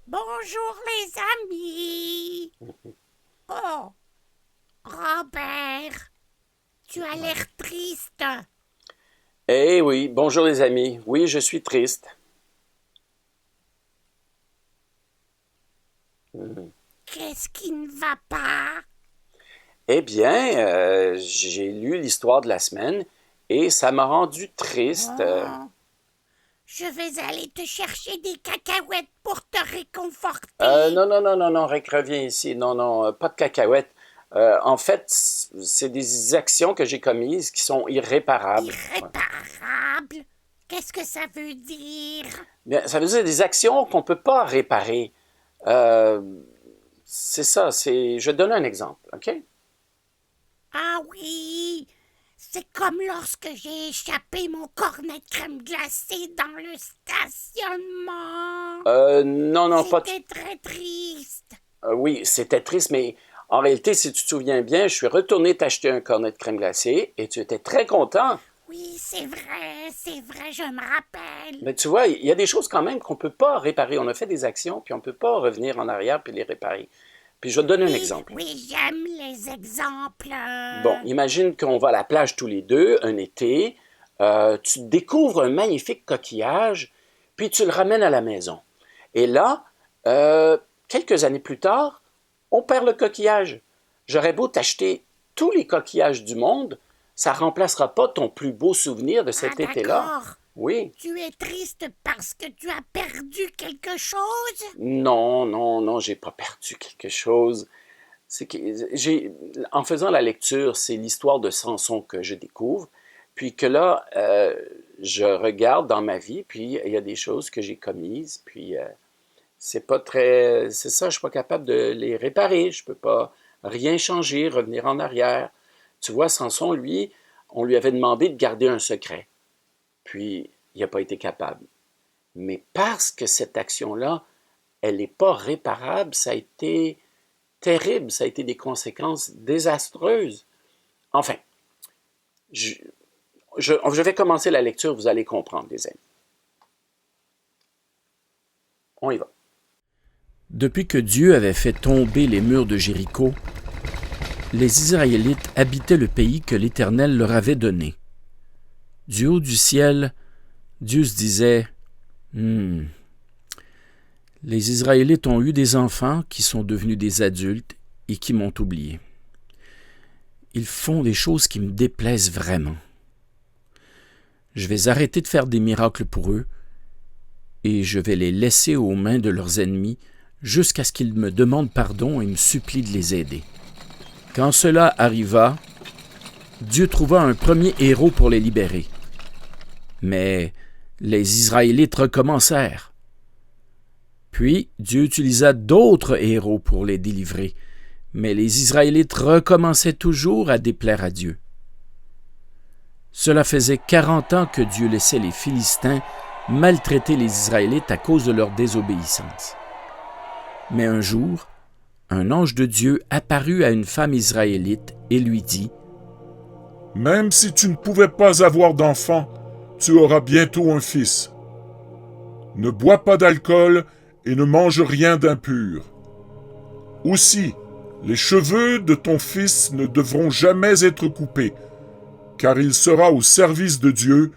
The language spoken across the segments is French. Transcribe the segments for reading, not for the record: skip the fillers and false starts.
Bonjour les amis. Oh, Robert, tu as l'air triste. Eh oui, bonjour les amis. Oui, je suis triste. Mhm. Qu'est-ce qui ne va pas? Eh bien, j'ai lu l'histoire de la semaine et ça m'a rendu triste. Oh, je vais aller te chercher des cacahuètes pour te réconforter. Non, non, non, non, non, Rick, reviens ici. Non, non, pas de cacahuètes. En fait, c'est des actions que j'ai commises qui sont irréparables. Ouais. Irréparable? Qu'est-ce que ça veut dire? Bien, ça veut dire des actions qu'on ne peut pas réparer. Euh, c'est ça, c'est... Je vais te donner un exemple, OK? Ah oui, c'est comme lorsque j'ai échappé mon cornet de crème glacée dans le stationnement. Non, non, pas... C'était très triste. Oui, c'était triste, mais en réalité, si tu te souviens bien, je suis retourné t'acheter un cornet de crème glacée et tu étais très content. Oui, c'est vrai, je me rappelle. Mais tu vois, il y a des choses quand même qu'on ne peut pas réparer. On a fait des actions, puis on ne peut pas revenir en arrière puis les réparer. Puis je vais te donner un Oui, exemple. oui, j'aime les exemples. Bon, imagine qu'on va à la plage tous les deux, un été, tu découvres un magnifique coquillage, puis tu le ramènes à la maison. Et là, quelques années plus tard, on perd le coquillage. J'aurais beau t'acheter tous les coquillages du monde, ça ne remplacera pas ton plus beau souvenir de Ah, cet été-là. d'accord. Oui. Tu es triste parce que tu as perdu quelque chose? Non, non, non, j'ai pas perdu quelque chose. C'est que en faisant la lecture, c'est l'histoire de Samson que je découvre, puis que là, je regarde dans ma vie, puis il y a des choses que j'ai commises, puis c'est pas très, c'est ça, je suis pas capable de les réparer, je peux pas rien changer, revenir en arrière. Tu vois, Samson, lui, on lui avait demandé de garder un secret, puis il n'a pas été capable. Mais parce que cette action-là, elle n'est pas réparable, ça a été terrible, ça a été des conséquences désastreuses. Enfin, je, je vais commencer la lecture, vous allez comprendre, les amis. On y va. Depuis que Dieu avait fait tomber les murs de Jéricho, les Israélites habitaient le pays que l'Éternel leur avait donné. Du haut du ciel, Dieu se disait Les Israélites ont eu des enfants qui sont devenus des adultes et qui m'ont oublié. Ils font des choses qui me déplaisent vraiment. Je vais arrêter de faire des miracles pour eux et je vais les laisser aux mains de leurs ennemis jusqu'à ce qu'ils me demandent pardon et me supplient de les aider. » Quand cela arriva, Dieu trouva un premier héros pour les libérer. Mais les Israélites recommencèrent. Puis Dieu utilisa d'autres héros pour les délivrer, mais les Israélites recommençaient toujours à déplaire à Dieu. Cela faisait 40 ans que Dieu laissait les Philistins maltraiter les Israélites à cause de leur désobéissance. Mais un jour, un ange de Dieu apparut à une femme israélite et lui dit « Même si tu ne pouvais pas avoir d'enfant, tu auras bientôt un fils. Ne bois pas d'alcool et ne mange rien d'impur. Aussi, les cheveux de ton fils ne devront jamais être coupés, car il sera au service de Dieu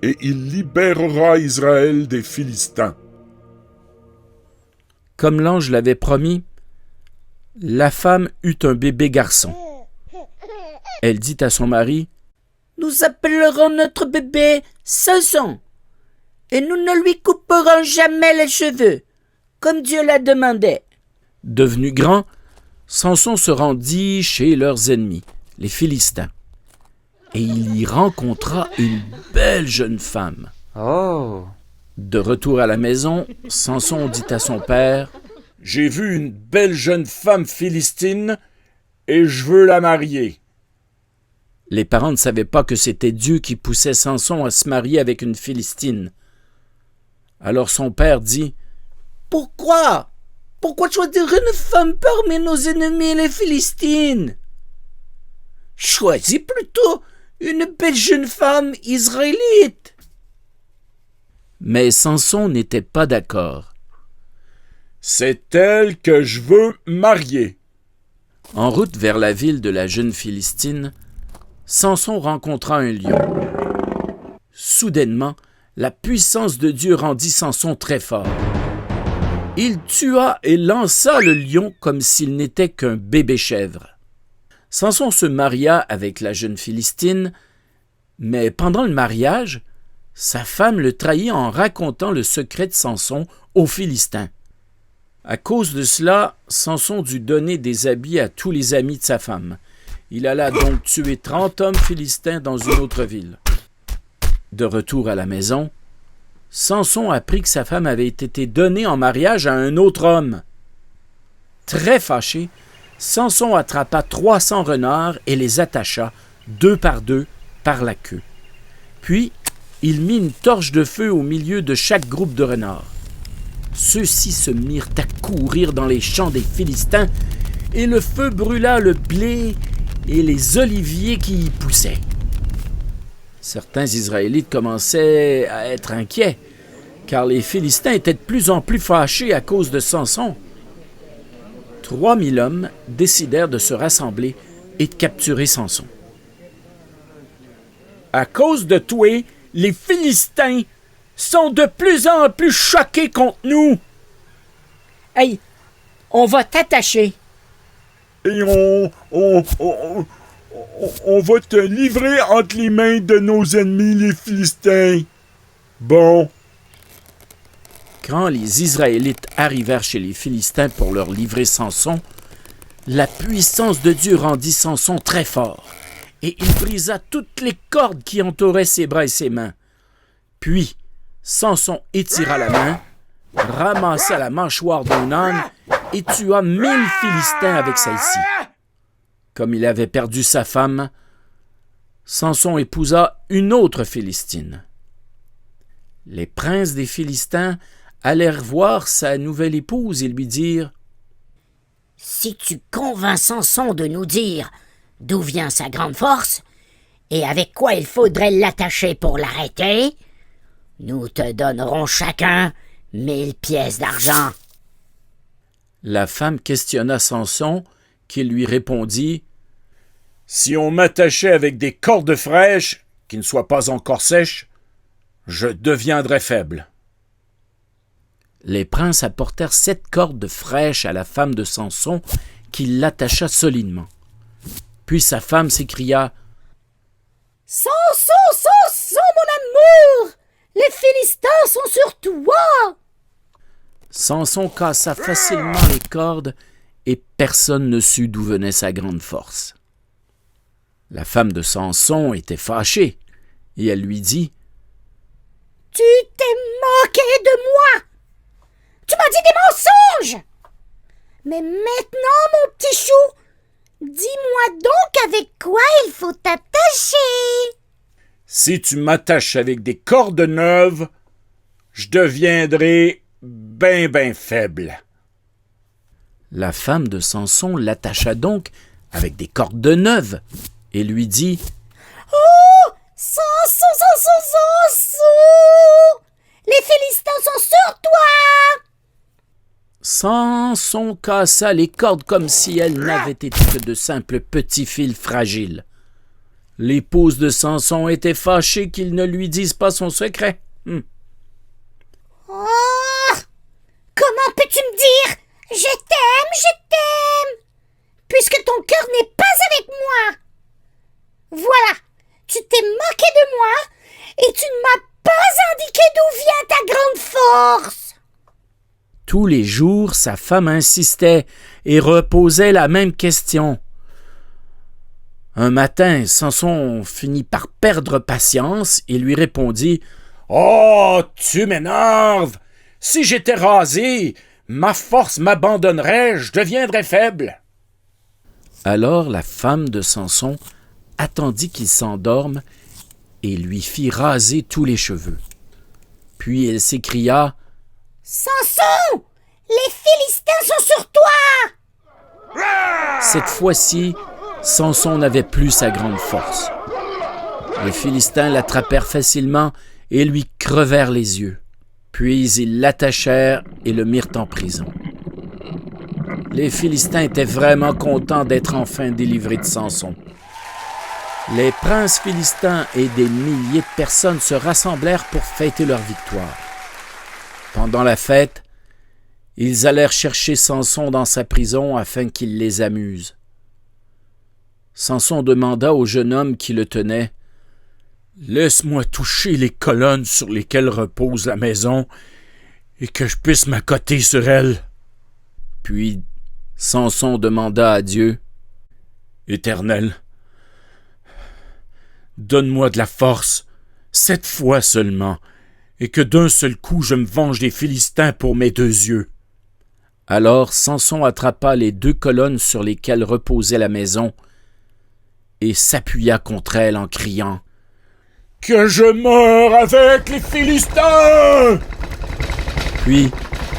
et il libérera Israël des Philistins. » Comme l'ange l'avait promis, la femme eut un bébé garçon. Elle dit à son mari « Nous appellerons notre bébé Samson, et nous ne lui couperons jamais les cheveux, comme Dieu l'a demandé. » Devenu grand, Samson se rendit chez leurs ennemis, les Philistins, et il y rencontra une belle jeune femme. Oh! De retour à la maison, Samson dit à son père « J'ai vu une belle jeune femme philistine et je veux la marier. » Les parents ne savaient pas que c'était Dieu qui poussait Samson à se marier avec une Philistine. Alors son père dit « Pourquoi? Pourquoi choisir une femme parmi nos ennemis les Philistines? Choisis plutôt une belle jeune femme israélite. » Mais Samson n'était pas d'accord. C'est elle que je veux marier. » En route vers la ville de la jeune Philistine, Samson rencontra un lion. Soudainement, la puissance de Dieu rendit Samson très fort. Il tua et lança le lion comme s'il n'était qu'un bébé chèvre. Samson se maria avec la jeune Philistine, mais pendant le mariage, sa femme le trahit en racontant le secret de Samson aux Philistins. À cause de cela, Samson dut donner des habits à tous les amis de sa femme. Il alla donc tuer 30 hommes philistins dans une autre ville. De retour à la maison, Samson apprit que sa femme avait été donnée en mariage à un autre homme. Très fâché, Samson attrapa 300 renards et les attacha, 2 par la queue. Puis, il mit une torche de feu au milieu de chaque groupe de renards. Ceux-ci se mirent à courir dans les champs des Philistins, et le feu brûla le blé et les oliviers qui y poussaient. Certains Israélites commençaient à être inquiets, car les Philistins étaient de plus en plus fâchés à cause de Samson. 3000 hommes décidèrent de se rassembler et de capturer Samson. « À cause de toi, les Philistins sont de plus en plus choqués contre nous. »« Hey, on va t'attacher. » Et on va te livrer entre les mains de nos ennemis, les Philistins. Bon. Quand les Israélites arrivèrent chez les Philistins pour leur livrer Samson, la puissance de Dieu rendit Samson très fort, et il brisa toutes les cordes qui entouraient ses bras et ses mains. Puis, Samson étira la main, ramassa la mâchoire d'un âne et tua 1000 Philistins avec celle-ci. Comme il avait perdu sa femme, Samson épousa une autre Philistine. Les princes des Philistins allèrent voir sa nouvelle épouse et lui dirent : « Si tu convaincs Samson de nous dire d'où vient sa grande force et avec quoi il faudrait l'attacher pour l'arrêter, nous te donnerons chacun 1000 pièces d'argent. » La femme questionna Samson, qui lui répondit : « Si on m'attachait avec des cordes fraîches, qui ne soient pas encore sèches, je deviendrais faible. » Les princes apportèrent 7 cordes fraîches à la femme de Samson, qui l'attacha solidement. Puis sa femme s'écria : « Samson, Samson, mon amour! Les Philistins sont sur toi! » Samson cassa facilement les cordes et personne ne sut d'où venait sa grande force. La femme de Samson était fâchée et elle lui dit : « Tu t'es moqué de moi! Tu m'as dit des mensonges! Mais maintenant, mon petit chou, dis-moi donc avec quoi il faut t'attacher! » « Si tu m'attaches avec des cordes neuves, je deviendrai ben faible. » La femme de Samson l'attacha donc avec des cordes neuves et lui dit : « Oh! Samson! Les Philistins sont sur toi! » Samson cassa les cordes comme si elles n'avaient été que de simples petits fils fragiles. L'épouse de Samson était fâchée qu'il ne lui dise pas son secret. Oh! Comment peux-tu me dire « Je t'aime » puisque ton cœur n'est pas avec moi? Voilà, tu t'es moqué de moi et tu ne m'as pas indiqué d'où vient ta grande force. Tous les jours, sa femme insistait et reposait la même question. Un matin, Samson finit par perdre patience et lui répondit : « Oh, tu m'énerves! Si j'étais rasé, ma force m'abandonnerait, je deviendrais faible. » Alors la femme de Samson attendit qu'il s'endorme et lui fit raser tous les cheveux. Puis elle s'écria : « Samson! Les Philistins sont sur toi! » Cette fois-ci, Samson n'avait plus sa grande force. Les Philistins l'attrapèrent facilement et lui crevèrent les yeux. Puis ils l'attachèrent et le mirent en prison. Les Philistins étaient vraiment contents d'être enfin délivrés de Samson. Les princes philistins et des milliers de personnes se rassemblèrent pour fêter leur victoire. Pendant la fête, ils allèrent chercher Samson dans sa prison afin qu'il les amuse. Samson demanda au jeune homme qui le tenait « Laisse-moi toucher les colonnes sur lesquelles repose la maison et que je puisse m'accoter sur elles. » Puis Samson demanda à Dieu « Éternel, donne-moi de la force, cette fois seulement, et que d'un seul coup je me venge des Philistins pour mes 2 yeux. » Alors Samson attrapa les 2 colonnes sur lesquelles reposait la maison et s'appuya contre elles en criant « Que je meure avec les Philistins !» Puis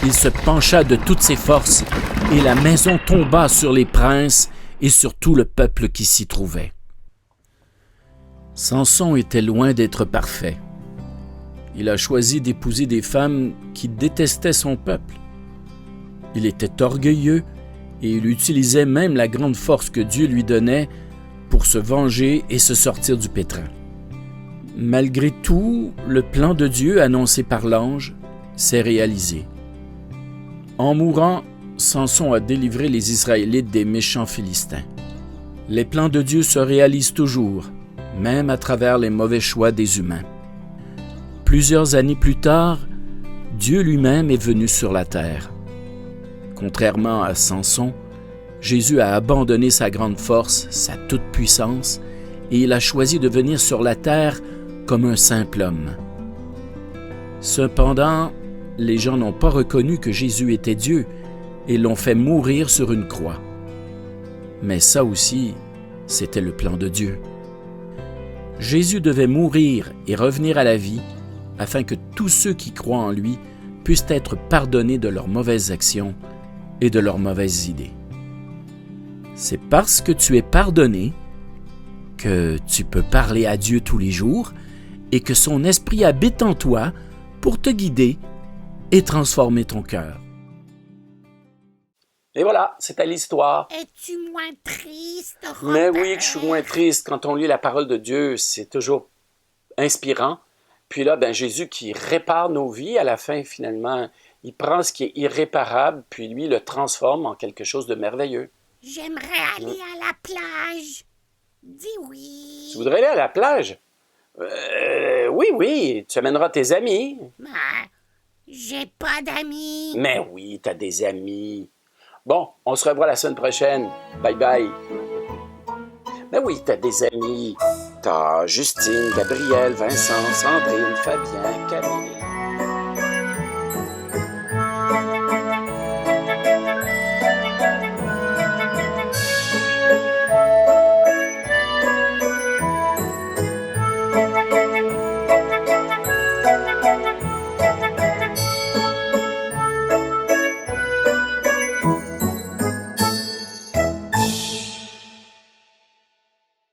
il se pencha de toutes ses forces et la maison tomba sur les princes et sur tout le peuple qui s'y trouvait. Samson était loin d'être parfait. Il a choisi d'épouser des femmes qui détestaient son peuple. Il était orgueilleux et il utilisait même la grande force que Dieu lui donnait pour se venger et se sortir du pétrin. Malgré tout, le plan de Dieu annoncé par l'ange s'est réalisé. En mourant, Samson a délivré les Israélites des méchants Philistins. Les plans de Dieu se réalisent toujours, même à travers les mauvais choix des humains. Plusieurs années plus tard, Dieu lui-même est venu sur la terre. Contrairement à Samson, Jésus a abandonné sa grande force, sa toute-puissance, et il a choisi de venir sur la terre comme un simple homme. Cependant, les gens n'ont pas reconnu que Jésus était Dieu et l'ont fait mourir sur une croix. Mais ça aussi, c'était le plan de Dieu. Jésus devait mourir et revenir à la vie afin que tous ceux qui croient en lui puissent être pardonnés de leurs mauvaises actions et de leurs mauvaises idées. C'est parce que tu es pardonné que tu peux parler à Dieu tous les jours et que son esprit habite en toi pour te guider et transformer ton cœur. Et voilà, c'était l'histoire. Es-tu moins triste, Mais Robert? oui, que je suis moins triste. Quand on lit la parole de Dieu, c'est toujours inspirant. Puis là, Jésus qui répare nos vies à la fin, finalement, il prend ce qui est irréparable, puis lui le transforme en quelque chose de merveilleux. J'aimerais aller à la plage. Dis oui. Tu voudrais aller à la plage? Oui, tu amèneras tes amis. Mais j'ai pas d'amis. Mais oui, t'as des amis. Bon, on se revoit la semaine prochaine. Bye bye. Mais oui, t'as des amis. T'as Justine, Gabriel, Vincent, Sandrine, Fabien, Camille.